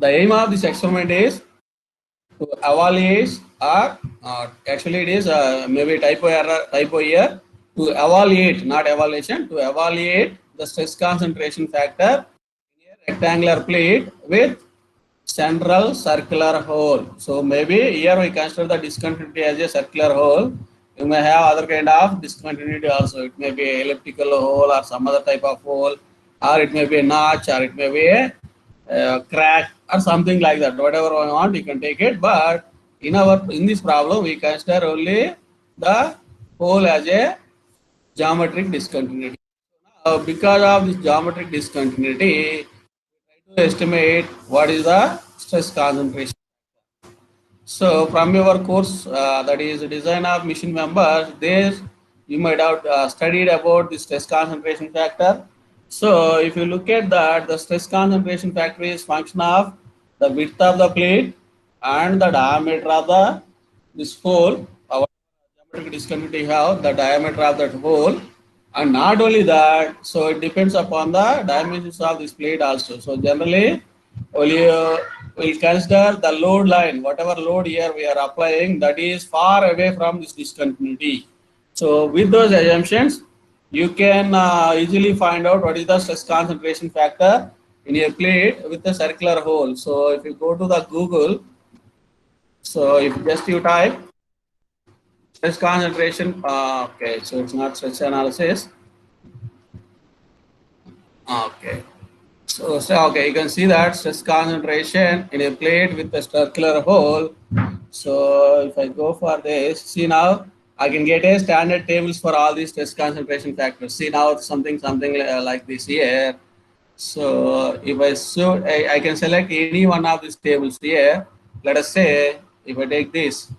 The aim of this experiment is to evaluate or actually it is maybe typo error, typo here, to evaluate, not evaluation, to evaluate the stress concentration factor in a rectangular plate with central circular hole. So maybe here we consider the discontinuity as a circular hole. You may have other kind of discontinuity also. It may be elliptical hole or some other type of hole, or it may be a notch, or it may be a crack or something like that. Whatever you want, you can take it. But in this problem, we consider only the hole as a geometric discontinuity. Now, because of this geometric discontinuity, to estimate what is the stress concentration. So from your course, that is design of machine members, there you might have studied about the stress concentration factor. So if you look at that, the stress concentration factor is function of the width of the plate and the diameter of the this hole. Our geometric discontinuity have the diameter of that hole, and not only that, so it depends upon the dimensions of this plate also. So generally will consider the load line, whatever load here we are applying, that is far away from this discontinuity. So with those assumptions, you can easily find out what is the stress concentration factor in a plate with a circular hole. So if you go to the Google, so if just you type stress concentration, okay, so it's not stress analysis. Okay. So okay, you can see that stress concentration in a plate with a circular hole. So if I go for this, see now I can get a standard tables for all these stress concentration factors. See now something like this here. So if I can select any one of these tables here. Let us say if I take this,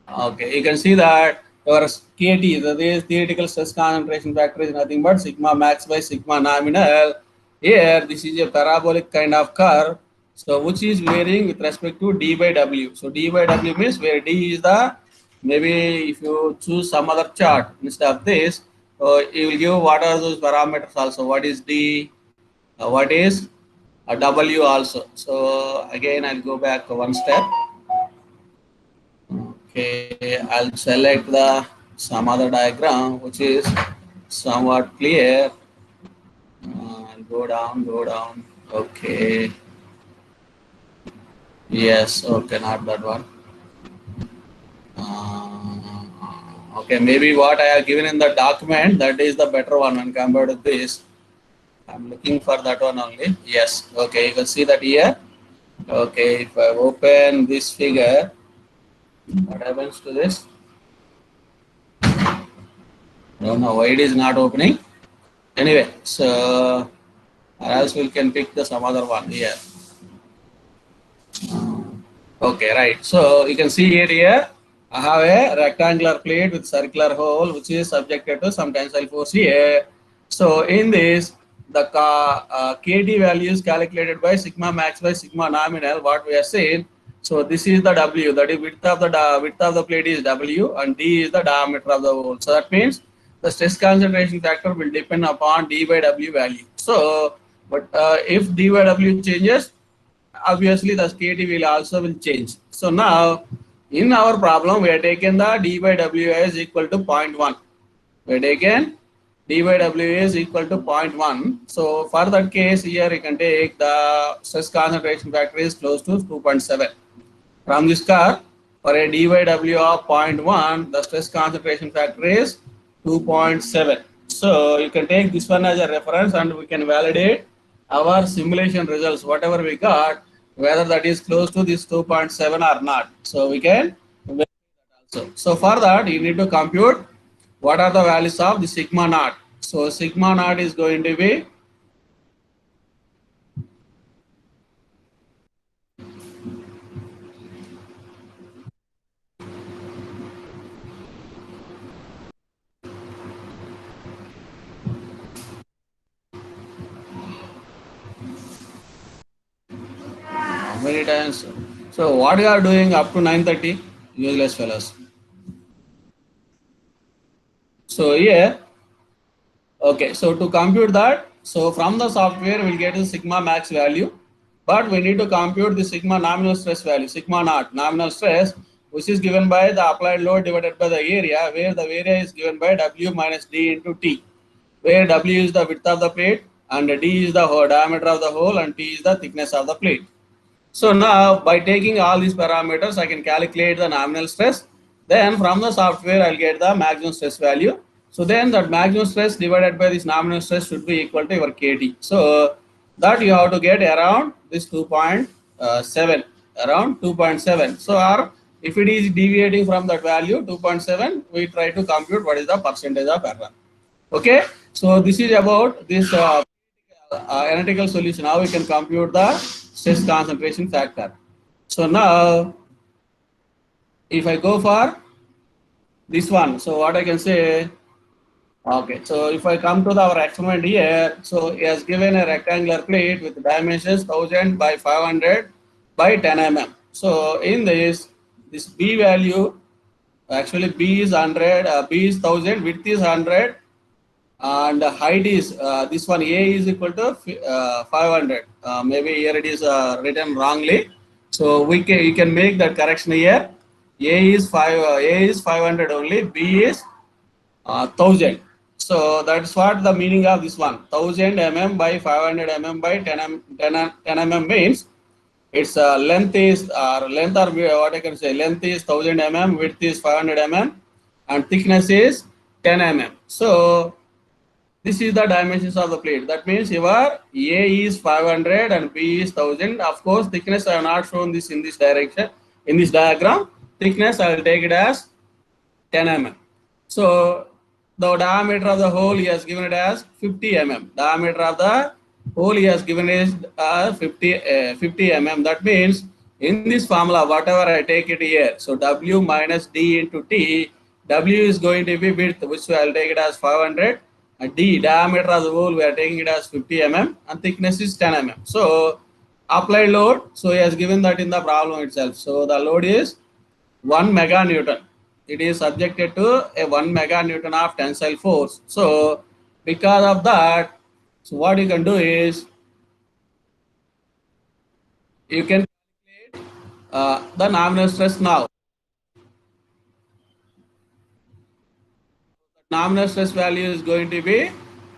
okay, you can see that your KT, the theoretical stress concentration factor, is nothing but sigma max by sigma nominal. Here, this is a parabolic kind of curve, so which is varying with respect to d by w. So d by w means where d is the, maybe if you choose some other chart instead of this, it will give what are those parameters also. What is d? What is w also? So again, I'll go back one step. Okay, I'll select the some other diagram which is somewhat clear. Go down. Okay. Yes. Okay, not that one. Okay, maybe what I have given in the document, that is the better one when compared to this. I'm looking for that one only. Yes. Okay, you can see that here. Okay, if I open this figure, what happens to this? I don't know why it is not opening. Anyway, so or else we can pick the some other one here. Okay, right. So you can see here, I have a rectangular plate with circular hole which is subjected to some tensile force here. So in this, the KT value is calculated by sigma max by sigma nominal, what we have seen. So this is the W, that is width of the plate is W, and D is the diameter of the hole. So that means the stress concentration factor will depend upon d by W value. So, but if d by W changes, obviously the KT will also will change. So now in our problem we have taken the d by W is equal to 0.1. We have taken d by W is equal to 0.1. So for that case here you can take the stress concentration factor is close to 2.7. From this curve, for a d by W of 0.1, the stress concentration factor is 2.7. So you can take this one as a reference and we can validate our simulation results, whatever we got, whether that is close to this 2.7 or not. So we can verify that also. So for that, you need to compute what are the values of the sigma naught. So sigma naught is going to be how many times? So what you are doing up to 9:30? Useless fellows. So here, okay, so to compute that, so from the software we'll get a sigma max value. but we need to compute the sigma nominal stress value, sigma naught nominal stress, which is given by the applied load divided by the area, where the area is given by W minus D into T, where W is the width of the plate and D is the diameter of the hole and T is the thickness of the plate. So now by taking all these parameters, I can calculate the nominal stress. Then from the software, I'll get the maximum stress value. So then that maximum stress divided by this nominal stress should be equal to your KT. So that you have to get around this 2.7, around 2.7. So or if it is deviating from that value 2.7, we try to compute what is the percentage of error. Okay, so this is about this analytical solution, how we can compute the stress concentration factor. So now if I go for this one, so what I can say, okay, so if I come to our experiment here, so he has given a rectangular plate with dimensions 1000 by 500 by 10 mm. So in this B value, actually B is 100, B is 1000, width is 100, and the height is this one A is equal to 500. Maybe here it is written wrongly, so you can make that correction here. A is 500 only, B is 1000. So that's what the meaning of this one. 1000 mm by 500 mm by 10 mm means its length is length, or what I can say, length is 1000 mm, width is 500 mm, and thickness is 10 mm. So this is the dimensions of the plate. That means your A is 500 and B is 1000. Of course, thickness I have not shown this in this direction. In this diagram, thickness I will take it as 10 mm. So the diameter of the hole he has given it as 50 mm. Diameter of the hole he has given is 50 mm. That means in this formula, whatever I take it here, so W minus D into T, W is going to be width, which I will take it as 500. And D, diameter of the hole, we are taking it as 50 mm, and thickness is 10 mm. So applied load, so he has given that in the problem itself. So the load is 1 meganewton. It is subjected to a 1 meganewton of tensile force. So because of that, so what you can do is you can calculate the nominal stress now. Nominal stress value is going to be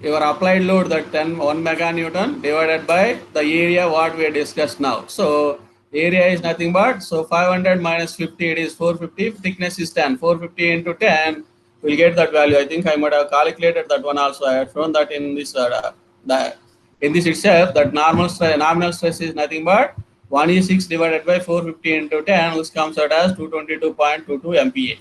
your applied load, that 1 meganewton divided by the area what we discussed now. So area is nothing but, so 500 minus 50, it is 450, thickness is 10, 450 into 10, we'll get that value. I think I might have calculated that one also. I have shown that in this in this itself, that nominal stress is nothing but 1E6 divided by 450 into 10, which comes out as 222.22 MPa.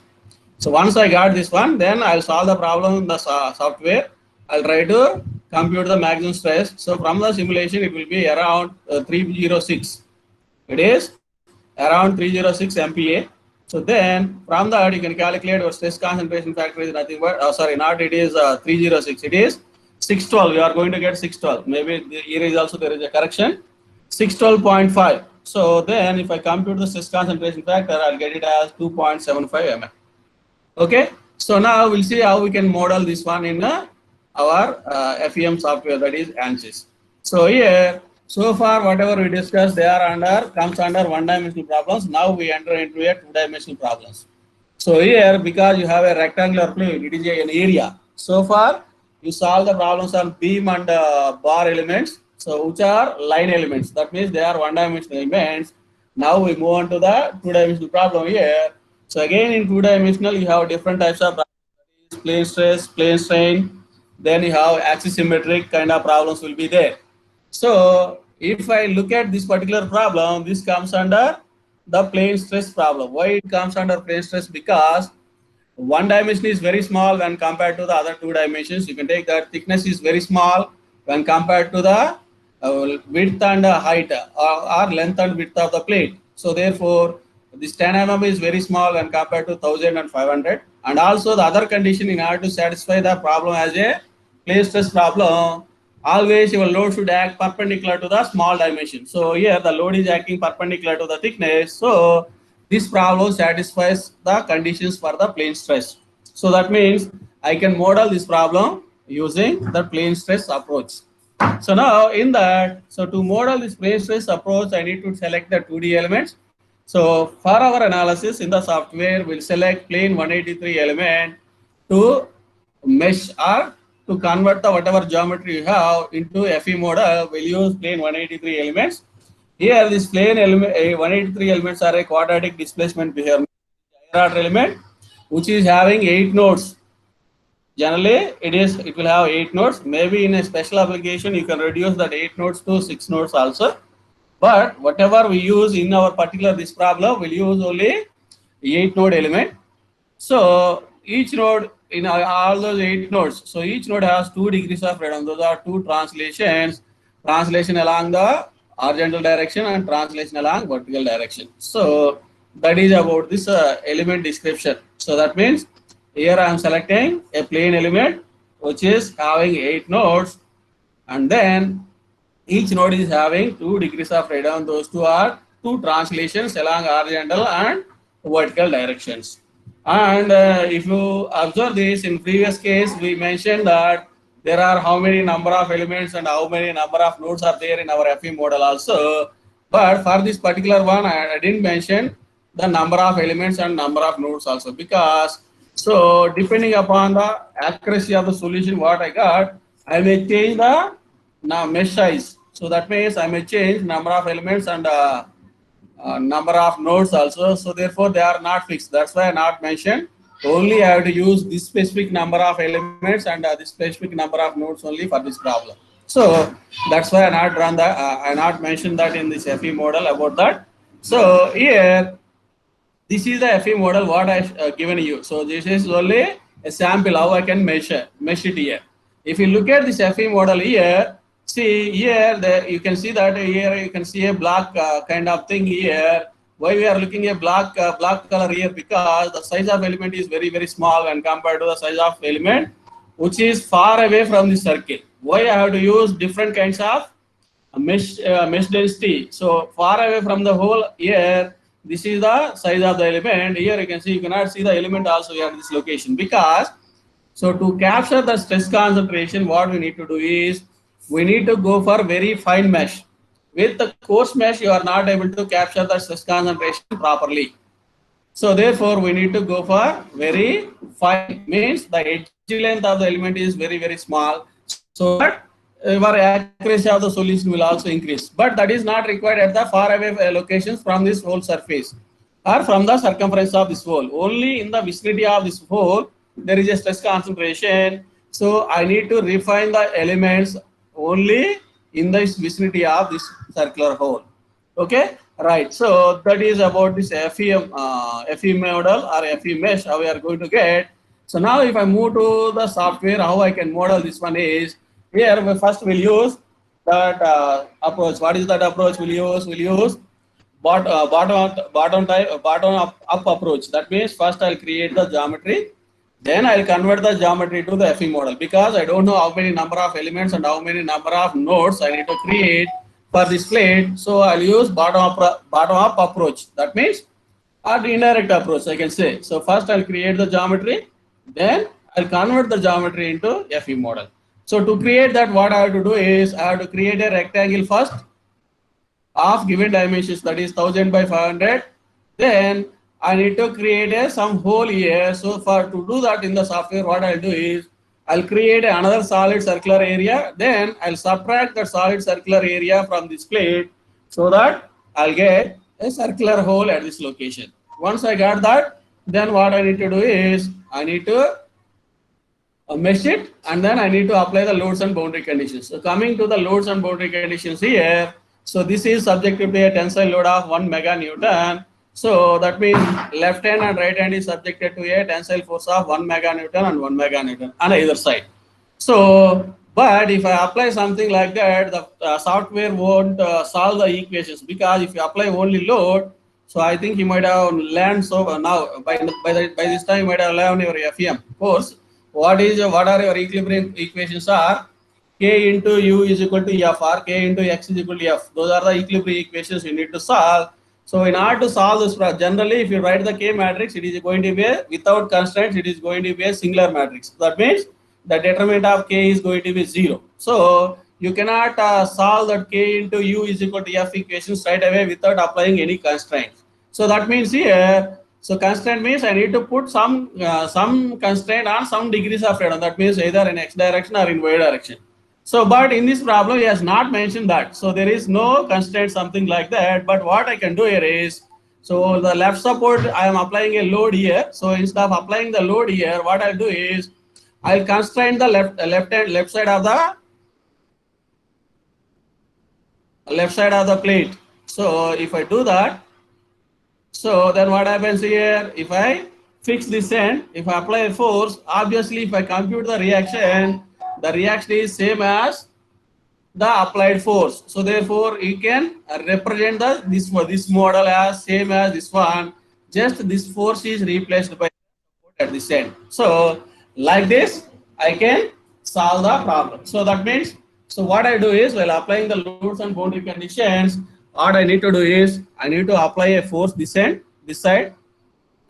So once I got this one, then I'll solve the problem in the software. I'll try to compute the maximum stress. So from the simulation, it will be around 306. It is around 306 MPa. So then from that, you can calculate your stress concentration factor is nothing but, not it is 306. It is 612. You are going to get 612. Maybe here is also there is a correction. 612.5. So then if I compute the stress concentration factor, I'll get it as 2.75 mm. Okay, so now we'll see how we can model this one in our FEM software, that is ANSYS. So here, so far whatever we discussed, they are comes under one-dimensional problems. Now we enter into a two-dimensional problems. So here, because you have a rectangular plate, it is an area. So far, you solve the problems on beam and bar elements, so which are line elements. That means they are one-dimensional elements. Now we move on to the two-dimensional problem here. So again, in two-dimensional, you have different types of problems, plane stress, plane strain. Then you have axisymmetric kind of problems will be there. So if I look at this particular problem, this comes under the plane stress problem. Why it comes under plane stress? Because one dimension is very small when compared to the other two dimensions. You can take that thickness is very small when compared to the width and height or length and width of the plate. So therefore, this 10 mm is very small when compared to 1000 and 500. And also the other condition, in order to satisfy the problem as a plane stress problem, always your load should act perpendicular to the small dimension. So here the load is acting perpendicular to the thickness. So this problem satisfies the conditions for the plane stress. So that means I can model this problem using the plane stress approach. So now in that, so to model this plane stress approach, I need to select the 2D elements. So for our analysis in the software, we'll select plane 183 element to mesh or to convert the whatever geometry you have into FE model. We'll use plane 183 elements. Here this plane element 183 elements are a quadratic displacement behavior element which is having 8 nodes. Generally, it will have 8 nodes. Maybe in a special application, you can reduce that 8 nodes to 6 nodes also. But whatever we use in our particular this problem, we'll use only 8 node element. So each node in all those 8 nodes, so each node has 2 degrees of freedom. Those are 2 translations, translation along the horizontal direction and translation along vertical direction. So that is about this element description. So that means here I am selecting a plane element which is having 8 nodes, and then each node is having 2 degrees of freedom. Those two are 2 translations along horizontal and vertical directions. And if you observe this, in previous case, we mentioned that there are how many number of elements and how many number of nodes are there in our FE model also. But for this particular one, I didn't mention the number of elements and number of nodes also, because so depending upon the accuracy of the solution what I got, I may change the mesh size. So that means I may change number of elements and number of nodes also. So therefore they are not fixed. That's why I not mentioned. Only I have to use this specific number of elements and this specific number of nodes only for this problem. So that's why I not run that. I not mentioned that in this FE model about that. So here, this is the FE model what I given you. So this is only a sample how I can mesh it here. If you look at this FE model here, see here you can see that here you can see a black kind of thing here. Why we are looking at black color here? Because the size of element is very small when compared to the size of element which is far away from the circle. Why I have to use different kinds of mesh density? So far away from the hole here, this is the size of the element. Here you can see you cannot see the element also here at this location, because so to capture the stress concentration, what we need to do is we need to go for very fine mesh. With the coarse mesh, you are not able to capture the stress concentration properly. So therefore, we need to go for very fine, means the edge length of the element is very small, so that our accuracy of the solution will also increase. But that is not required at the far away locations from this whole surface or from the circumference of this hole. Only in the vicinity of this hole, there is a stress concentration. So I need to refine the elements only in the vicinity of this circular hole. Okay, right. So that is about this FE model or FE mesh, how we are going to get. So now if I move to the software, how I can model this one is, here we first will use that approach. What is that approach we'll use? We'll use bottom up approach. That means first I'll create the geometry, then I'll convert the geometry to the FE model, because I don't know how many number of elements and how many number of nodes I need to create for this plate. So I'll use bottom up approach. That means or the indirect approach, I can say. So first I'll create the geometry, then I'll convert the geometry into FE model. So to create that, what I have to do is I have to create a rectangle first of given dimensions, that is 1000 by 500. Then I need to create some hole here. So to do that in the software, what I'll do is I'll create another solid circular area. Then I'll subtract the solid circular area from this plate so that I'll get a circular hole at this location. Once I got that, then what I need to do is I need to mesh it, and then I need to apply the loads and boundary conditions. So coming to the loads and boundary conditions here, so this is subjected to a tensile load of 1 meganewton. So that means left hand and right hand is subjected to a tensile force of 1 meganewton and 1 meganewton on either side. So, but if I apply something like that, the software won't solve the equations, because if you apply only load, so I think you might have learned. So now by this time you might have learned your FEM course. What are your equilibrium equations are K into U is equal to F, or K into X is equal to F. Those are the equilibrium equations you need to solve. So in order to solve this, generally if you write the K matrix, it is going to be without constraints, it is going to be a singular matrix. That means the determinant of K is going to be 0. So you cannot solve that k into u is equal to f equation straight away without applying any constraint. So that means here, so constraint means I need to put some constraint on some degrees of freedom. That means either in x direction or in y direction. So, but in this problem, he has not mentioned that. So there is no constraint, something like that. But what I can do here is, so the left support, I am applying a load here. So instead of applying the load here, what I'll do is, I'll constrain the left side of the plate. So if I do that, so then what happens here? If I fix this end, if I apply a force, obviously if I compute the reaction is same as the applied force. So therefore you can represent this model as same as this one. Just this force is replaced by support at this end. So like this, I can solve the problem. So that means, so what I do is, while applying the loads and boundary conditions, what I need to do is, I need to apply a force this end, this side,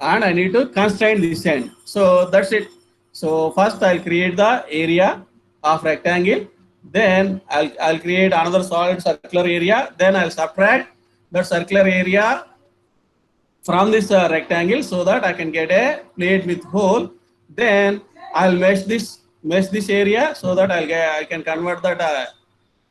and I need to constrain this end. So that's it. So first I'll create the area of rectangle, then I'll create another solid circular area, then I'll subtract the circular area from this rectangle so that I can get a plate with hole. Then I'll mesh this area so that I can convert that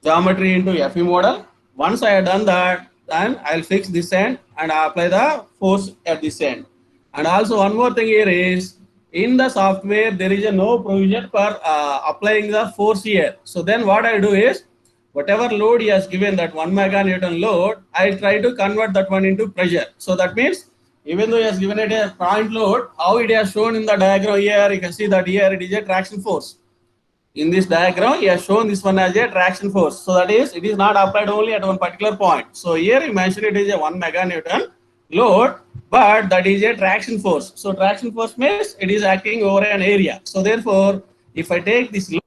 geometry into FE model. Once I have done that, then I'll fix this end and I'll apply the force at this end. And also one more thing here is, in the software there is no provision for applying the force here. So then what I do is, whatever load he has given, that 1 meganewton load, I try to convert that one into pressure. So that means, even though he has given it a point load, how it has shown in the diagram here, you can see that here it is a traction force. In this diagram, he has shown this one as a traction force. So that is, it is not applied only at one particular point. So here he mentioned it is a 1 meganewton load, but that is a traction force. So traction force means it is acting over an area. So therefore, if I take this load,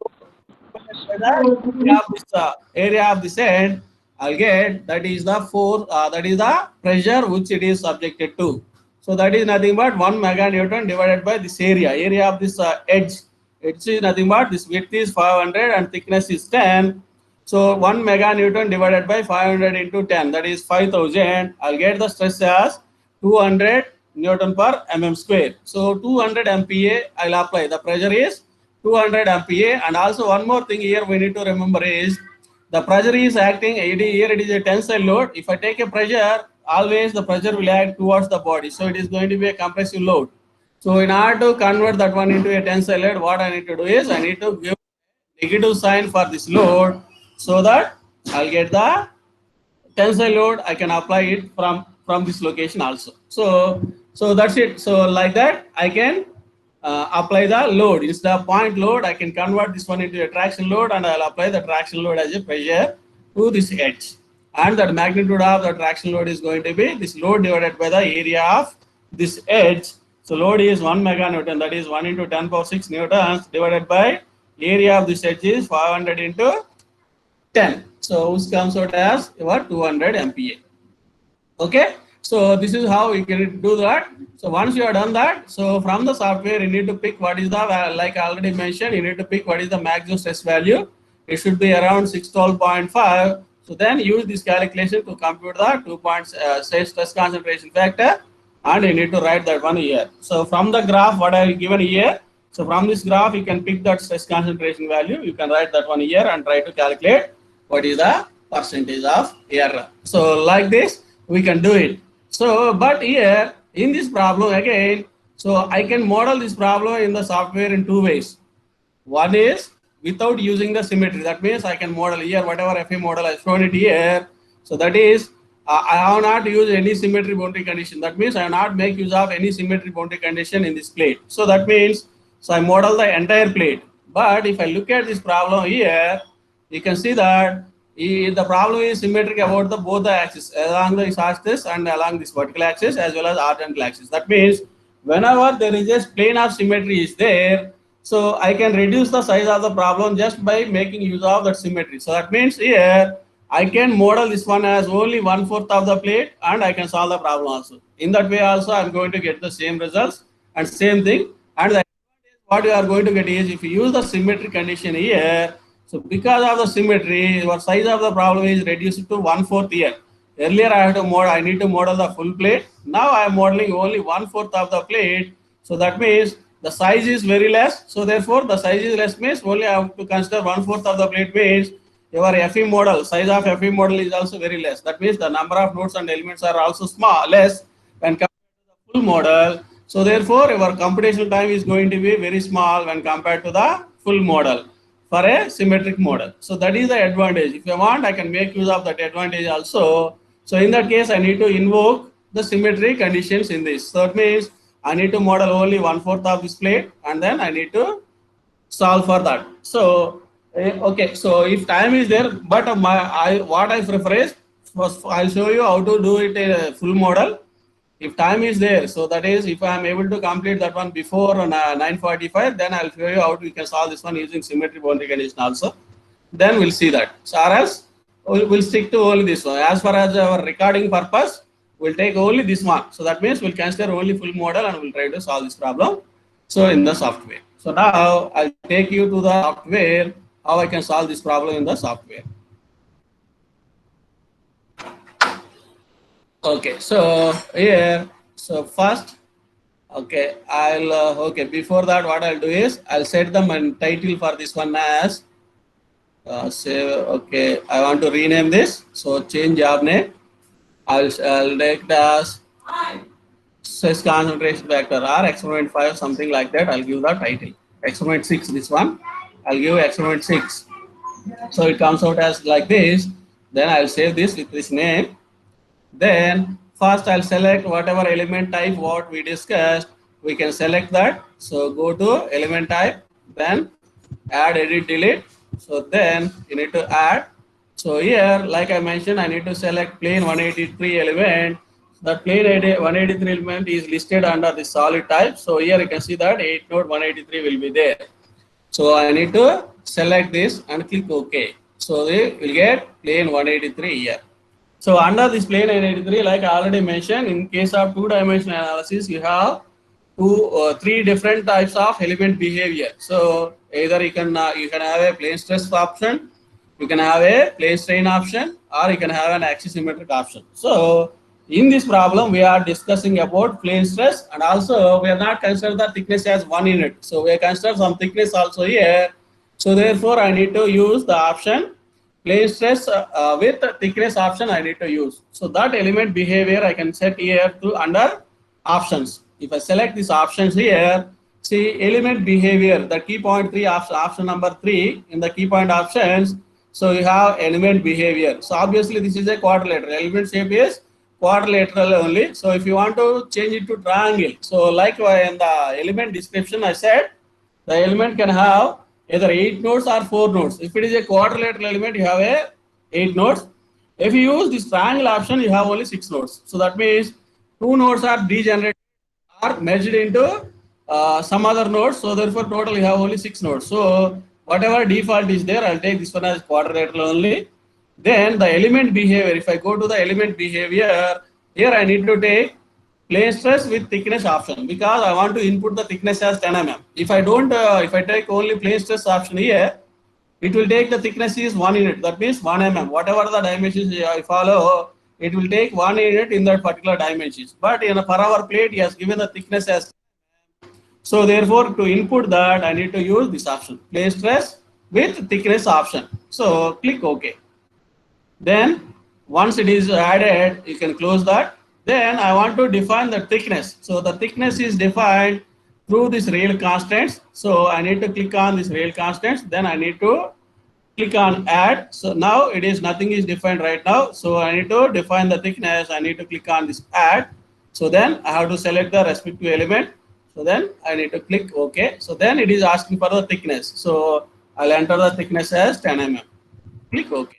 area of this end, I'll get that is the force, that is the pressure which it is subjected to. So that is nothing but 1 meganewton divided by this area of this edge. It is nothing but this width is 500 and thickness is 10. So 1 meganewton divided by 500 into 10, that is 5000. I'll get the stress as 200 Newton per mm square. So 200 MPa I'll apply. The pressure is 200 MPa. And also one more thing here we need to remember is, the pressure is acting, here it is a tensile load. If I take a pressure, always the pressure will act towards the body. So it is going to be a compressive load. So in order to convert that one into a tensile load, what I need to do is, I need to give negative sign for this load so that I'll get the tensile load. I can apply it from this location also. So that's it. So like that, I can apply the load. Instead of point load, I can convert this one into a traction load, and I'll apply the traction load as a pressure to this edge. And the magnitude of the traction load is going to be this load divided by the area of this edge. So load is 1 meganewton, that is 1 into 10 power 6 newtons, divided by area of this edge is 500 into 10. So which comes out as your 200 MPa. Okay. So this is how you can do that. So once you have done that, so from the software you need to pick what is the, like I already mentioned, you need to pick what is the maximum stress value. It should be around 612.5. So then use this calculation to compute the 2 stress concentration factor, and you need to write that one here. So from the graph what I have given here, so from this graph you can pick that stress concentration value. You can write that one here and try to calculate what is the percentage of error. So like this we can do it. So but here in this problem again, so I can model this problem in the software in two ways. One is without using the symmetry. That means I can model here whatever FE model I shown it here. So that is I have not used any symmetry boundary condition. That means I have not make use of any symmetry boundary condition in this plate. So that means, so I model the entire plate. But if I look at this problem here, you can see that the problem is symmetric about both the axes, along the x-axis and along this vertical axis as well as horizontal axis. That means whenever there is a plane of symmetry is there, so I can reduce the size of the problem just by making use of that symmetry. So that means here I can model this one as only 1/4 of the plate, and I can solve the problem also. In that way also I'm going to get the same results and same thing. And the what you are going to get is, if you use the symmetry condition here, So because of the symmetry, your size of the problem is reduced to 1/4 here. Earlier I need to model the full plate. Now I am modeling only 1/4 of the plate. So that means the size is very less. So therefore the size is less means only I have to consider 1/4 of the plate means your FE model, size of FE model is also very less. That means the number of nodes and elements are also less when compared to the full model. So therefore your computational time is going to be very small when compared to the full model for a symmetric model. So that is the advantage. If I want, I can make use of that advantage also. So in that case, I need to invoke the symmetry conditions in this. So that means I need to model only 1/4 of this plate and then I need to solve for that. So okay, so if time is there, but what I prefer is first I'll show you how to do it in a full model. If time is there, so that is if I am able to complete that one before 9:45, then I'll show you how we can solve this one using symmetry boundary condition also. Then we'll see that. So or else we'll stick to only this one. As far as our recording purpose, we'll take only this one. So that means we'll consider only full model and we'll try to solve this problem. So in the software. So now I'll take you to the software, how I can solve this problem in the software. Okay, so here, so first, okay, okay, before that, what I'll do is, I'll set the title for this one as, say, okay, I want to rename this, so change job name, I'll take it as stress concentration factor or experiment 5, something like that, I'll give the title. Experiment 6, this one, I'll give experiment 6. So it comes out as like this, then I'll save this with this name. Then first I'll select whatever element type what we discussed. We can select that. So go to element type, then add, edit, delete. So then you need to add. So here, like I mentioned, I need to select plane 183 element. That plane 183 element is listed under the solid type. So here you can see that 8 node 183 will be there. So I need to select this and click OK. So we will get plane 183 here. So under this plane 183, like I already mentioned, in case of two-dimensional analysis, you have three different types of element behavior. So either you can have a plane stress option, you can have a plane strain option, or you can have an axisymmetric option. So in this problem, we are discussing about plane stress, and also we are not consider the thickness as 1 unit. So we consider some thickness also here. So therefore, I need to use the option plane stress with thickness option I need to use. So that element behavior I can set here to under options. If I select these options here, see element behavior, the key point 3 option number 3 in the key point options. So you have element behavior. So obviously this is a quadrilateral. Element shape is quadrilateral only. So if you want to change it to triangle, so like in the element description I said, the element can have either 8 nodes or 4 nodes. If it is a quadrilateral element, you have a 8 nodes. If you use this triangle option, you have only 6 nodes. So that means 2 nodes are degenerated or merged into some other nodes. So therefore, total you have only 6 nodes. So whatever default is there, I'll take this one as quadrilateral only. Then the element behavior, if I go to the element behavior, here I need to take plane stress with thickness option because I want to input the thickness as 10 mm. If I don't, if I take only plane stress option here, it will take the thickness is 1 unit. That means 1 mm. Whatever the dimensions I follow, it will take 1 unit in that particular dimensions. But in a per hour plate, he has given the thickness as. So therefore, to input that, I need to use this option, plane stress with thickness option. So click OK. Then once it is added, you can close that. Then I want to define the thickness. So the thickness is defined through this real constants. So I need to click on this real constants. Then I need to click on add. So now it is nothing is defined right now. So I need to define the thickness. I need to click on this add. So then I have to select the respective element. So then I need to click OK. So then it is asking for the thickness. So I'll enter the thickness as 10 mm. Click OK.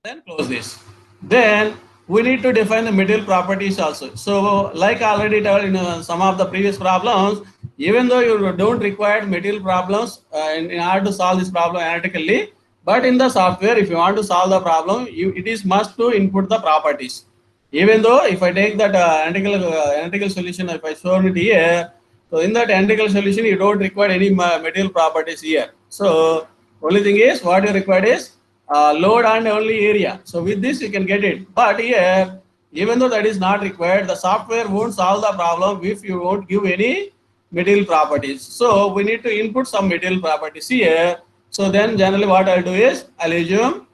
Then close this. Then we need to define the material properties also. So like I already told in some of the previous problems, even though you don't require material problems in order to solve this problem analytically, but in the software, if you want to solve the problem, it is must to input the properties. Even though if I take that analytical solution, if I show it here, so in that analytical solution, you don't require any material properties here. So Only thing is what you required is load and only area. So with this you can get it. But here, even though that is not required, the software won't solve the problem if you won't give any material properties. So we need to input some material properties here. So then generally what I'll do is I'll assume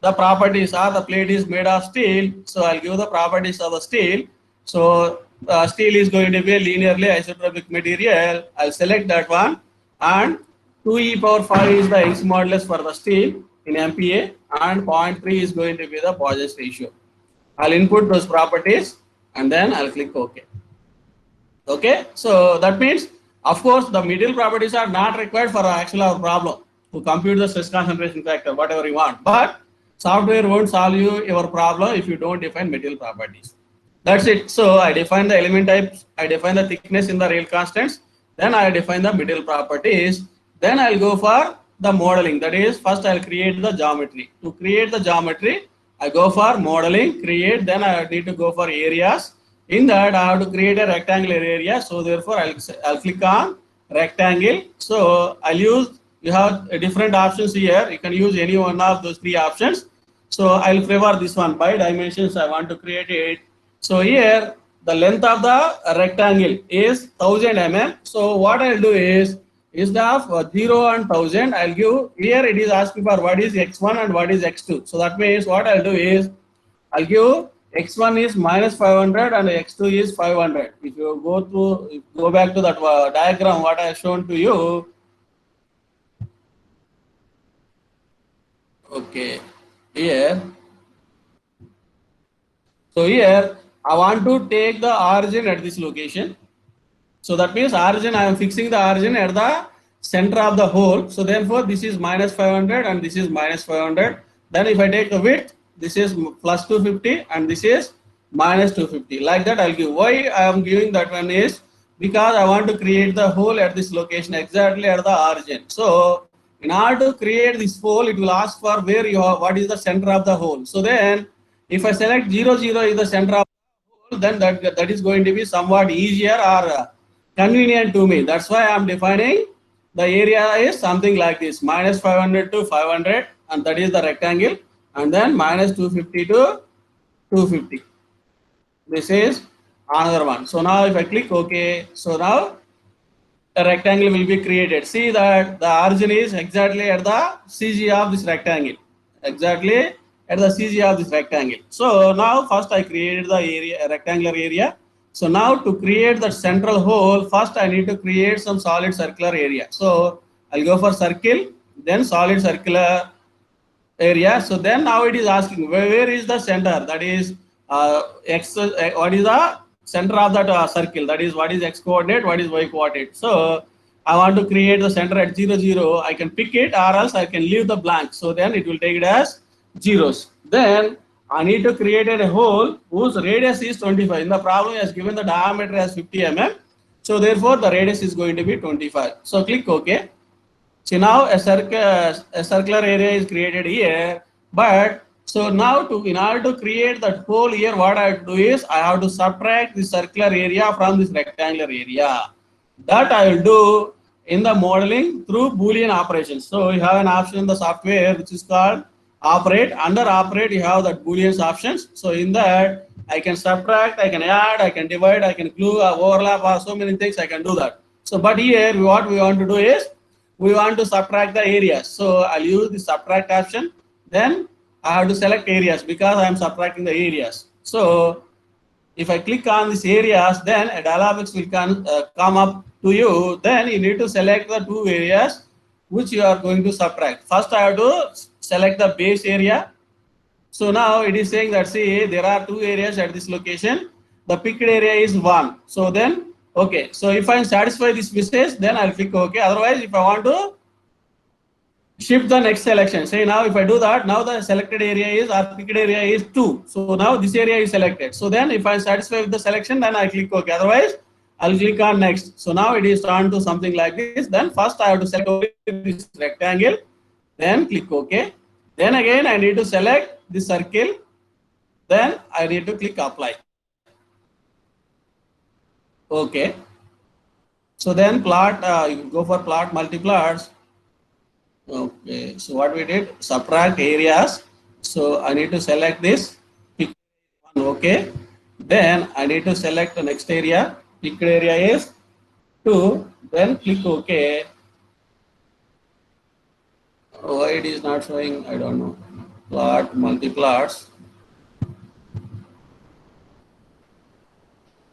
the properties are the plate is made of steel. So I'll give the properties of the steel. So steel is going to be a linearly isotropic material. I'll select that one, and 2e power 5 is the Young's modulus for the steel in MPa, and 0.3 is going to be the Poisson ratio. I'll input those properties and then I'll click OK. Okay, so that means, of course, the material properties are not required for actual our problem to compute the stress concentration factor, whatever you want. But software won't solve you your problem if you don't define material properties. That's it. So I define the element types, I define the thickness in the real constants, then I define the material properties. Then I'll go for the modeling. That is, first I'll create the geometry. To create the geometry, I go for modeling, create, then I need to go for areas. In that, I have to create a rectangular area. So therefore, I'll click on rectangle. So I'll use, you have different options here. You can use any one of those three options. So I'll favor this one. By dimensions, I want to create it. So here, the length of the rectangle is 1000 mm. So what I'll do is, instead of 0 and 1000, I'll give, here it is asking for what is x1 and what is x2. So that means what I'll do is, I'll give x1 is minus 500 and x2 is 500. If you go back to that diagram what I have shown to you. Okay, here. So here I want to take the origin at this location. So that means origin, I am fixing the origin at the center of the hole. So therefore this is minus 500 and this is minus 500. Then if I take the width, this is plus 250 and this is minus 250. Like that I'll give. Why I am giving that one is because I want to create the hole at this location exactly at the origin. So in order to create this hole, it will ask for where you are, what is the center of the hole. So then if I select 0, 0 is the center of the hole, then that is going to be somewhat easier or convenient to me. That's why I'm defining the area is something like this, minus 500 to 500, and that is the rectangle, and then minus 250 to 250. This is another one. So now if I click OK, so now a rectangle will be created. See that the origin is exactly at the CG of this rectangle. Exactly at the CG of this rectangle. So now first I created the area, rectangular area. So now to create the central hole, first I need to create some solid circular area. So I'll go for circle, then solid circular area. So then now it is asking where is the center, that is what is the center of that circle, that is what is x coordinate, what is y coordinate. So I want to create the center at 0, 0. I can pick it or else I can leave the blank. So then it will take it as zeros. Then I need to create a hole whose radius is 25. In the problem has given the diameter as 50 mm. So therefore the radius is going to be 25. So click OK. So now a circular area is created here. But so now in order to create that hole here, what I have to do is I have to subtract the circular area from this rectangular area. That I will do in the modeling through Boolean operations. So you have an option in the software which is called operate. Under operate you have that Boolean options. So in that I can subtract, I can add, I can divide, I can glue, overlap, or so many things I can do that. So but here what we want to do is we want to subtract the areas. So I'll use the subtract option. Then I have to select areas because I am subtracting the areas. So if I click on these areas, then a dialog box will come up to you. Then you need to select the two areas which you are going to subtract. First I have to select the base area. So now it is saying that, see, there are two areas at this location. The picked area is 1. So then, okay. So if I satisfy this message, then I'll click OK. Otherwise, if I want to shift the next selection, say now if I do that, now the selected area is, or picked area is 2. So now this area is selected. So then if I satisfy with the selection, then I click OK. Otherwise, I'll click on next. So now it is turned to something like this. Then first I have to select this rectangle, then click OK. Then again I need to select the circle, then I need to click apply. Okay. So then plot, you go for plot multiplots. Okay, so what we did, subtract areas. So I need to select this, pick one, okay. Then I need to select the next area. Picked area is 2. Then click OK. Why it is not showing? I don't know. Plot, multi-plots.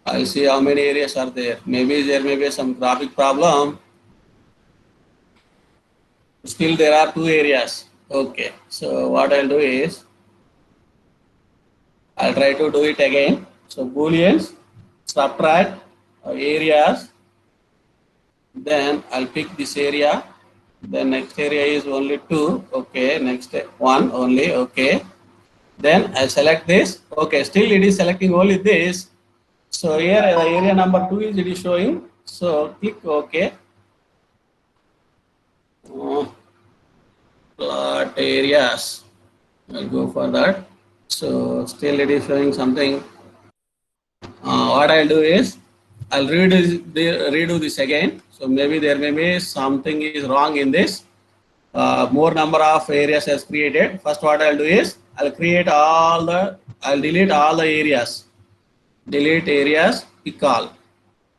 I'll see how many areas are there. Maybe there may be some graphic problem. Still there are 2 areas. Okay, so what I'll do is, I'll try to do it again. So booleans, subtract areas, then I'll pick this area. The next area is only 2. Okay, next one only. Okay, then I select this. Okay, still it is selecting only this. So here the area number 2 is it is showing. So click OK. Plot areas. I'll go for that. So still it is showing something. What I'll do is, I'll redo this again. So maybe there may be something is wrong in this. More number of areas has created. First what I'll do is, I'll delete all the areas. Delete areas, pick all.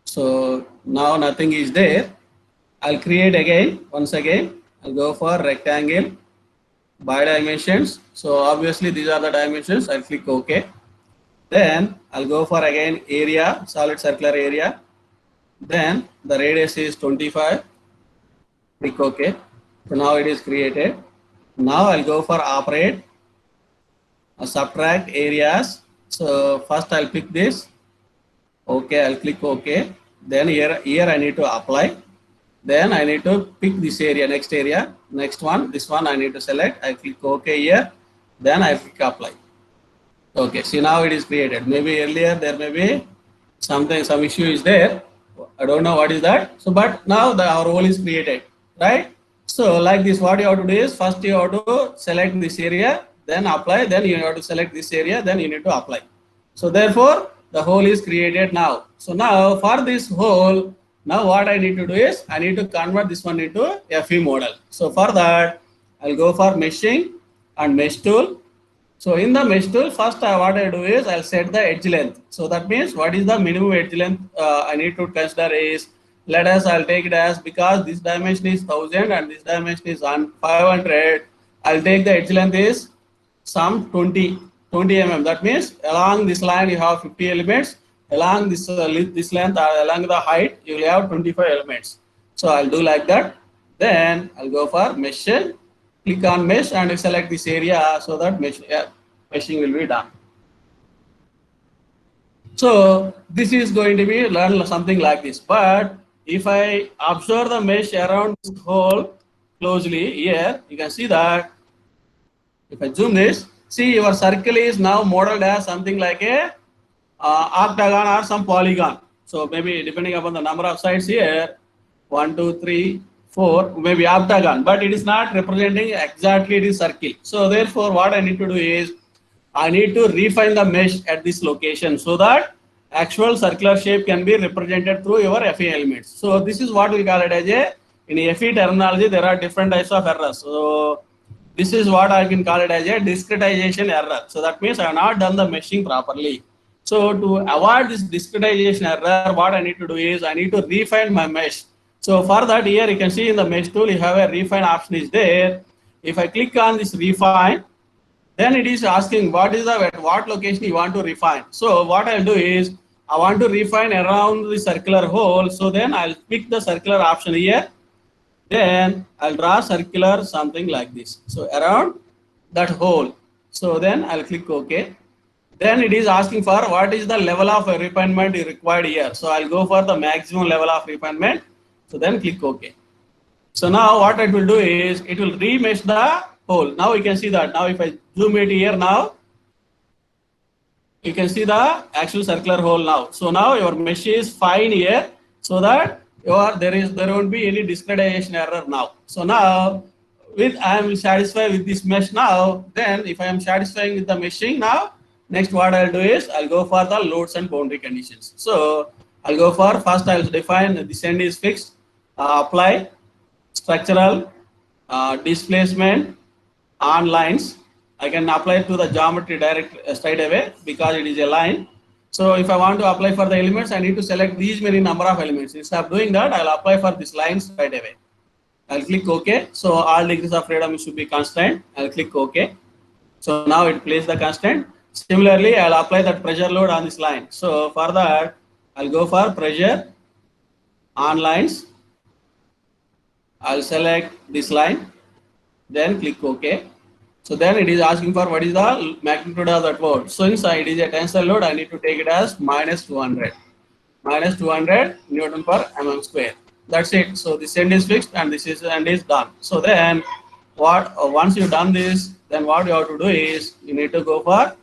So now nothing is there. I'll create again, once again. I'll go for rectangle, by dimensions. So obviously these are the dimensions. I'll click OK. Then I'll go for again area, solid circular area. Then the radius is 25. Click OK. So now it is created. Now I'll go for operate, subtract areas. So first I'll pick this. Okay, I'll click OK. Then here I need to apply. Then I need to pick this area, next area, next one, this one I need to select. I click OK here. Then I click apply. Okay, see now it is created. Maybe earlier there may be some issue is there. I don't know what is that. So, but now our role is created, right? So like this, what you have to do is, first you have to select this area, then apply, then you have to select this area, then you need to apply. So therefore, the hole is created now. So now for this hole, now what I need to do is, I need to convert this one into FE model. So for that, I'll go for meshing and mesh tool. So in the mesh tool, first what I do is, I'll set the edge length. So that means what is the minimum edge length I need to consider is, I'll take it as, because this dimension is 1000 and this dimension is 500, I'll take the edge length is some 20 mm. That means along this line you have 50 elements, along this length or along the height you will have 25 elements. So I'll do like that. Then I'll go for mesh, click on mesh and select this area so that meshing will be done. So this is going to be learn something like this. But if I observe the mesh around this hole closely here, you can see that if I zoom this, see your circle is now modeled as something like a octagon or some polygon. So maybe depending upon the number of sides here, 1, 2, 3, 4, maybe octagon, but it is not representing exactly the circle. So therefore what I need to do is, I need to refine the mesh at this location so that actual circular shape can be represented through your FE elements. So this is what we call it as a, in FE terminology there are different types of errors. So this is what I can call it as a discretization error. So that means I have not done the meshing properly. So to avoid this discretization error, what I need to do is, I need to refine my mesh. So for that, here you can see in the mesh tool, you have a refine option is there. If I click on this refine, then it is asking what is the, at what location you want to refine. So what I'll do is, I want to refine around the circular hole. So then I'll pick the circular option here. Then I'll draw circular something like this. So around that hole. So then I'll click OK. Then it is asking for what is the level of refinement required here. So I'll go for the maximum level of refinement. So then click OK. So now what it will do is, it will remesh the hole. Now you can see that. Now if I zoom it here now, you can see the actual circular hole now. So now your mesh is fine here, so that there won't be any discretization error now. So now I am satisfied with this mesh now. Then if I am satisfying with the meshing now, next what I'll do is, I'll go for the loads and boundary conditions. So I'll go for, first I'll define this end is fixed, apply structural, displacement on lines. I can apply to the geometry direct straight away because it is a line. So if I want to apply for the elements, I need to select these many number of elements. Instead of doing that, I'll apply for this line straight away. I'll click OK. So all degrees of freedom should be constant. I'll click OK. So now it plays the constant. Similarly, I'll apply that pressure load on this line. So for that, I'll go for pressure on lines. I'll select this line, then click OK. So then it is asking for what is the magnitude of that load. So inside it is a tensile load, I need to take it as minus 200. Minus 200 Newton per mm square. That's it. So this end is fixed and this end is done. So then once you've done this, then what you have to do is you need to go for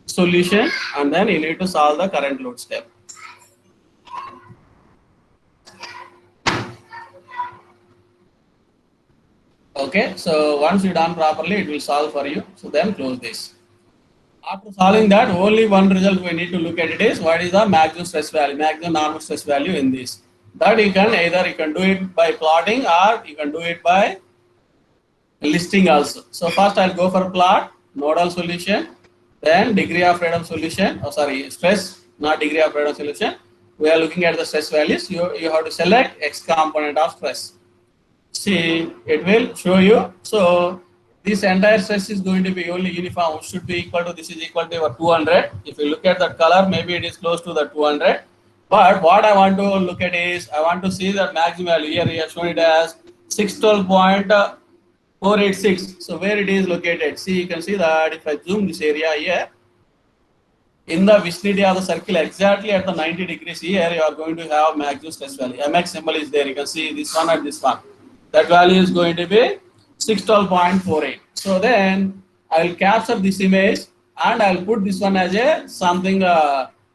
solution and then you need to solve the current load step. Okay, so once you done properly, it will solve for you. So then close this. After solving that, only one result we need to look at it is what is the maximum stress value, maximum normal stress value in this. That you can either do it by plotting or you can do it by listing also. So first I'll go for plot, nodal solution, then degree of freedom solution. Stress, not degree of freedom solution. We are looking at the stress values. You have to select X component of stress. See, it will show you. So this entire stress is going to be only uniform, should be equal to, this is equal to your 200. If you look at the color, maybe it is close to the 200. But what I want to look at is, I want to see the maximum value. Here we have shown it as 612.486. So where it is located? See, you can see that if I zoom this area here, in the vicinity of the circle, exactly at the 90 degrees here, you are going to have maximum stress value. MX symbol is there. You can see this one and this one. That value is going to be 612.48. So then I'll capture this image and I'll put this one as a something,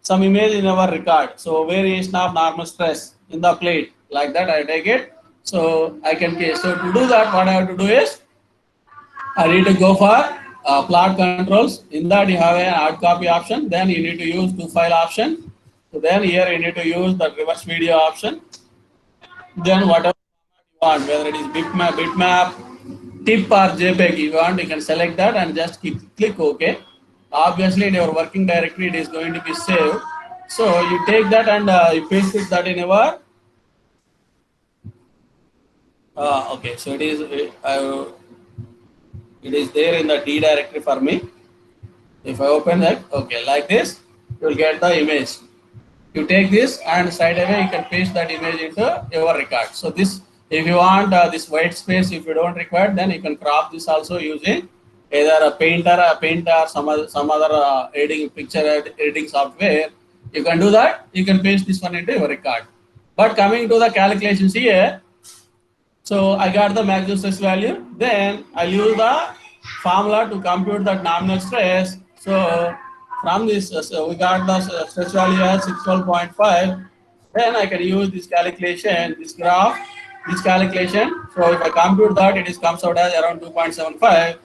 some image in our record. So variation of normal stress in the plate, like that I take it. So I can, so to do that, what I have to do is, I need to go for plot controls. In that you have an hard copy option. Then you need to use to file option. So then here you need to use the reverse video option. Then whatever you want, whether it is bitmap, TIFF or JPEG you want, you can select that and just click OK. Obviously in your working directory it is going to be saved. So you take that and you paste that in your okay, so it is there in the D directory for me. If I open that, okay, like this, you will get the image. You take this and straight away you can paste that image into your record. So this, if you want this white space, if you don't require, then you can crop this also using either a Paint or some other editing software. You can do that. You can paste this one into your record. But coming to the calculations here, so I got the maximum stress value. Then I use the formula to compute the nominal stress. So from this, so we got the stress value as 612.5. Then I can use this calculation, this graph, this calculation. So if I compute that, it comes out as around 2.75.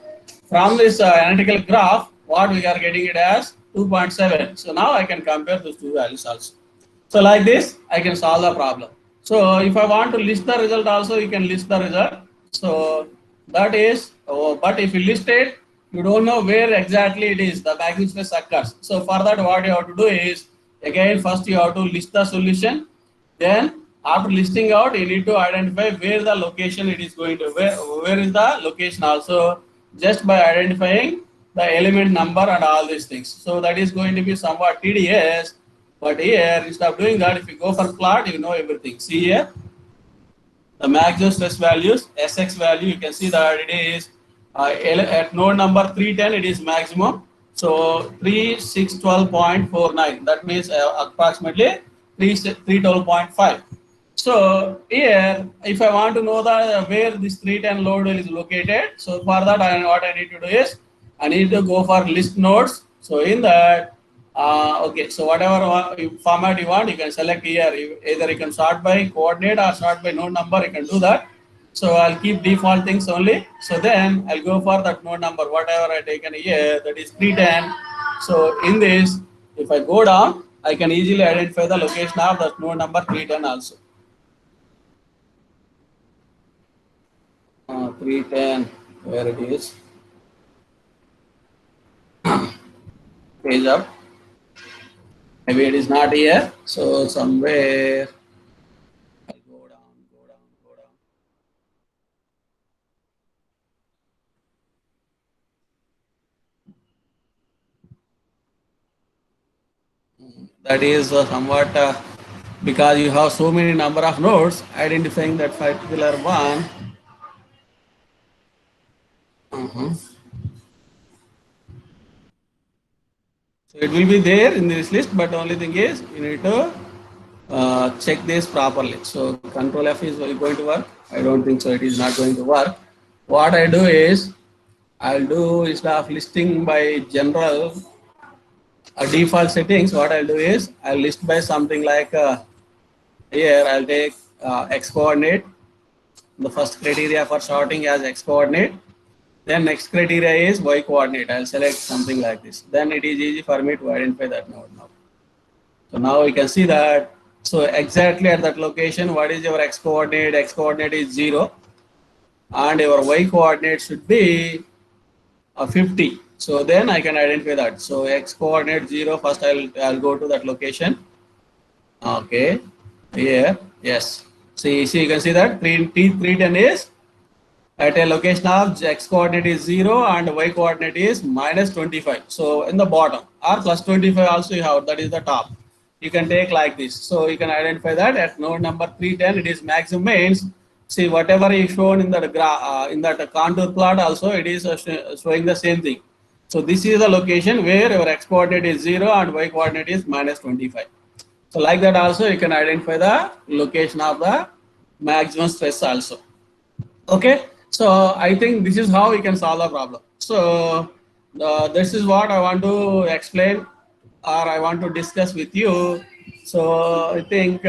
From this analytical graph, what we are getting it as 2.7. So now I can compare those two values also. So like this, I can solve the problem. So if I want to list the result also, you can list the result. So that is, but if you list it, you don't know where exactly it is, the maximum stress occurs. So for that, what you have to do is, again, first you have to list the solution. Then after listing out, you need to identify where the location it is going to, where is the location also, just by identifying the element number and all these things. So that is going to be somewhat tedious. But here, instead of doing that, if you go for plot, you know everything. See here, the maximum stress values, SX value, you can see that it is at node number 310, it is maximum. So 3612.49, that means approximately 312.5. So here, if I want to know where this 310 load is located, so for that, what I need to do is, I need to go for list nodes. So in that, okay, so whatever format you want, you can select here. Either you can sort by coordinate or sort by node number, you can do that. So I'll keep default things only. So then I'll go for that node number, whatever I taken here, that is 310. So in this, if I go down, I can easily identify the location of that node number 310 also. 310, where it is. Page up. Maybe it is not here. So somewhere I'll go down, go down, go down. That is somewhat because you have so many number of nodes, identifying that particular one. So it will be there in this list, but only thing is you need to check this properly. So Control F is going to work. I don't think so. It is not going to work. What I do is I'll do instead of listing by general default settings. What I'll do is I'll list by something like here. I'll take X coordinate. The first criteria for sorting as X coordinate. Then next criteria is Y coordinate. I'll select something like this. Then it is easy for me to identify that node now. So now we can see that. So exactly at that location, what is your X coordinate? X coordinate is 0. And your Y coordinate should be 50. So then I can identify that. So X coordinate 0. First I'll go to that location. Okay. Here. Yes. See you can see that T310 is at a location of X coordinate is 0 and Y coordinate is -25. So in the bottom or +25 also you have, that is the top. You can take like this. So you can identify that at node number 310 it is maximum means. See whatever is shown in that in that contour plot also it is showing the same thing. So this is the location where your X coordinate is 0 and Y coordinate is -25. So like that also you can identify the location of the maximum stress also. Okay. So I think this is how we can solve the problem. So this is what I want to explain or I want to discuss with you. So I think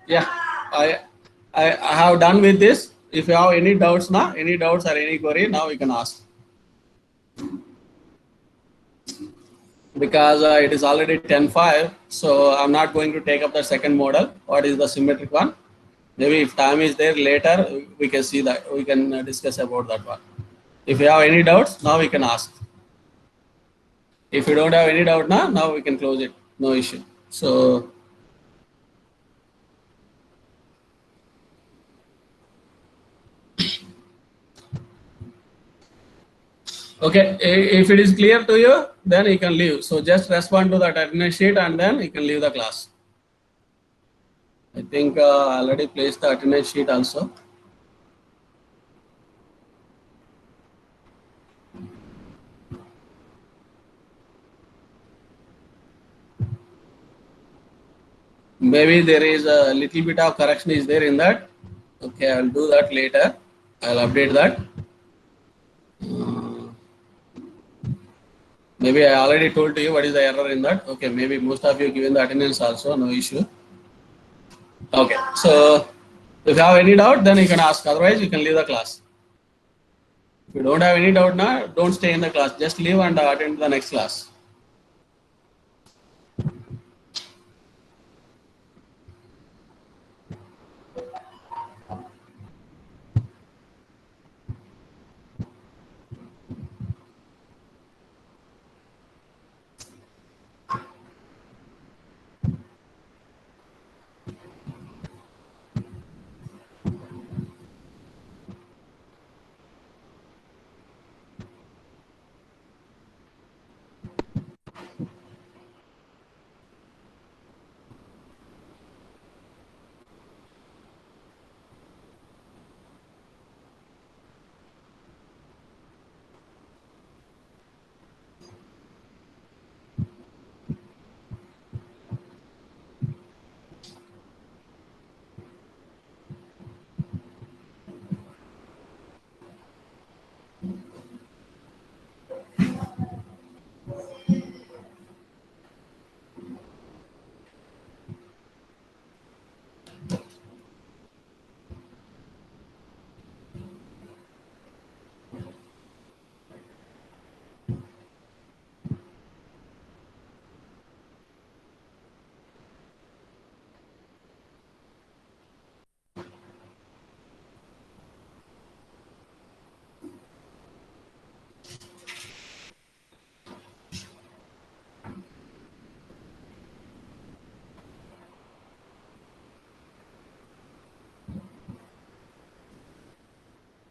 yeah, I have done with this. If you have any doubts now, any doubts or any query, now you can ask. Because it is already 10:05, so I'm not going to take up the second model. What is the symmetric one? Maybe if time is there later, we can see that, we can discuss about that one. If you have any doubts, now we can ask. If you don't have any doubt now we can close it, no issue. So, okay, if it is clear to you, then you can leave. So just respond to that attendance sheet and then you can leave the class. I think I already placed the attendance sheet also. Maybe there is a little bit of correction is there in that. Okay, I'll do that later. I'll update that. Maybe I already told to you what is the error in that. Okay, maybe most of you given the attendance also, no issue. Okay, so if you have any doubt, then you can ask. Otherwise, you can leave the class. If you don't have any doubt now, don't stay in the class. Just leave and attend the next class.